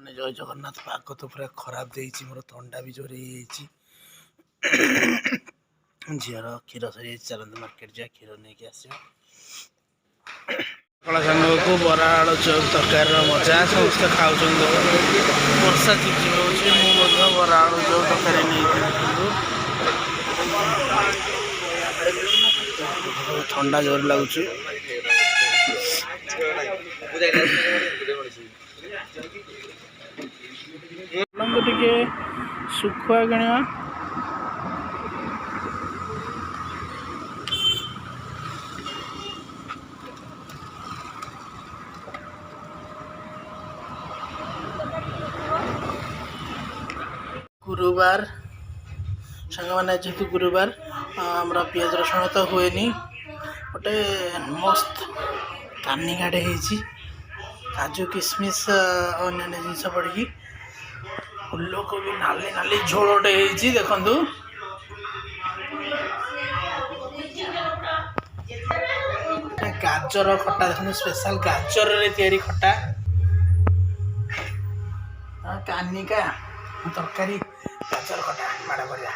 मैंने जय जगन्नाथ पाग तो पूरा खराब देती मोर थंडा भी जोर झीर क्षीर सरी चलते मार्केट जा क्षीर नहीं आस सकाल सांग को बरा आलु चप तरकार मजा समस्त खाऊ वर्षा झिपझिप हो बरा आलु चप तरकारी नहीं ठंडा जोर लगुच टे सुखुआ किणवा गुरुवार सांग मैंने जेहतु गुरुवार आमर पियाज रसुण तो हुए गोटे मस्त कानिकाटे काजू किशमिश अन्य जिनस पड़ी फूलकोबी नाली नाली झोलटे देखु गाजर खटा देखो स्पेशल गाजर रे तैयारी खटा कानिका तरकारी गाजर खटा बड़ा बढ़िया।